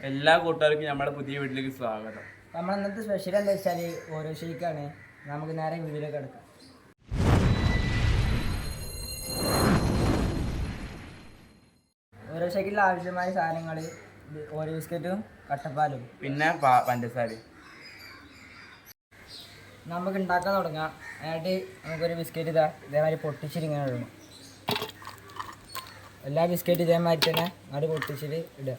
എല്ലാ കൂട്ടുകാർക്കും നമ്മുടെ പുതിയ വീട്ടിലേക്ക് സ്വാഗതം. നമ്മൾ ഇന്നത്തെ സ്പെഷ്യൽ എന്താ വെച്ചാൽ ഓരോ ഷേക്കാണ്. നമുക്ക് നേരെ വീട്ടിലേക്ക് കിടക്കാം. ഓരോ ഷേക്കിൽ ആവശ്യമായ സാധനങ്ങൾ ഓരോ ബിസ്ക്കറ്റും കട്ടപ്പാലും പിന്നെ പഞ്ചസാര. നമുക്ക് ഉണ്ടാക്കാൻ തുടങ്ങാം. അതിനായിട്ട് നമുക്കൊരു ബിസ്ക്കറ്റ് ഇതേമാതിരി പൊട്ടിച്ചിരിങ്ങനെ ഇടണം. എല്ലാ ബിസ്ക്കറ്റും ഇതേമാതിരി തന്നെ അത് പൊട്ടിച്ചിട്ട് ഇടുക.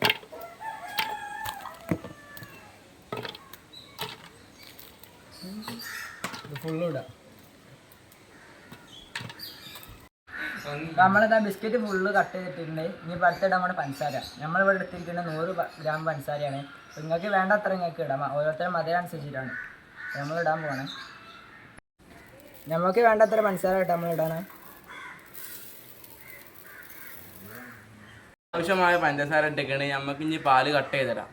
ഇത് ഫുള്ളും ഇടുക. നമ്മളിതാ ബിസ്ക്കറ്റ് ഫുള്ള് കട്ട് ചെയ്തിട്ടുണ്ട്. ഇനി അടുത്തിടാൻ നമ്മുടെ പഞ്ചസാര. നമ്മളിവിടെ എടുത്തിരിക്കുന്ന 100 ഗ്രാം പഞ്ചസാരയാണ്. നിങ്ങൾക്ക് വേണ്ട അത്ര നിങ്ങൾക്ക് ഇടാം. ഓരോരുത്തരും മധുരം അനുസരിച്ചിട്ടാണ് നമ്മളിടാൻ പോകണേ. നമുക്ക് വേണ്ടത്ര പഞ്ചസാര ഇട്ടാൽ നമ്മളിടാണ്. ആവശ്യമായ പഞ്ചസാര ഇട്ടേക്കണേ. നമുക്ക് ഇനി പാല് കട്ട് ചെയ്തിടാം.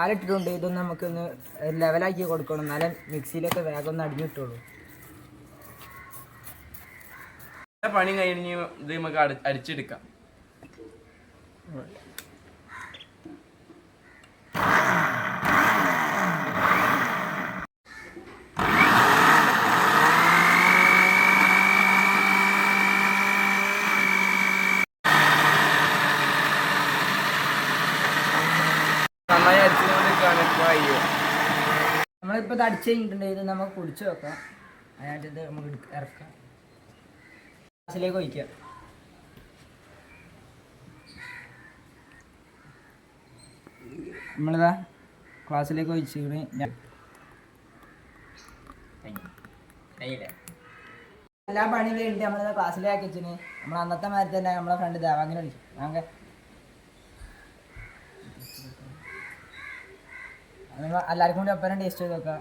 പാലിട്ടിട്ടുണ്ട്. ഇതൊന്ന് നമുക്കൊന്ന് ലെവലാക്കി കൊടുക്കണം. എന്നാലും മിക്സിയിലൊക്കെ വേഗം ഒന്ന് അടിഞ്ഞിട്ടുള്ളൂ. പണി കഴിഞ്ഞ് ഇത് നമുക്ക് അടിച്ചെടുക്കാം. നന്നായി അടിച്ചുകൊണ്ടിരിക്കുകയാണ് ഇപ്പോൾ. നമ്മളിപ്പോൾ ഇത് അടിച്ച് കഴിഞ്ഞിട്ടുണ്ട്. ഇത് നമുക്ക് കുടിച്ച് വെക്കാം. അതിനായിട്ട് ഇത് നമുക്ക് ഇറക്കാം. ഗ്ലാസ്സിലേക്ക് ഒഴിക്കുക. നമ്മളിതാ ക്ലാസ്സിലേക്ക് ഒഴിച്ചിട്ട് എല്ലാ പണിയിലും ഉണ്ട്. നമ്മളിതാ ക്ലാസ്സിലേക്ക് വെച്ചിന്. നമ്മൾ അന്നത്തെ മാതിരി തന്നെ നമ്മളെ ഫ്രണ്ട് ദേവാങ്ങനെ വിളിച്ചു. ഞങ്ങൾ എല്ലാവർക്കും കൂടി ഒപ്പം ടേസ്റ്റ് ചെയ്ത് നോക്കാം.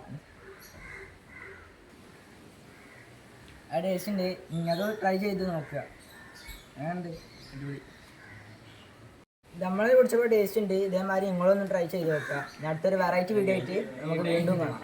ആ ടേസ്റ്റ് ഉണ്ട്. നിങ്ങൾ ട്രൈ ചെയ്ത് നോക്കുക. അങ്ങനെയുണ്ട്. അടിപൊളി. നമ്മൾ കുടിച്ചപ്പോൾ ടേസ്റ്റ് ഉണ്ട്. ഇതേമാതിരി നിങ്ങളൊന്ന് ട്രൈ ചെയ്ത് നോക്കുക. അടുത്തൊരു വെറൈറ്റി വീഡിയോ ആയിട്ട് നമുക്ക് വീണ്ടും കാണാം.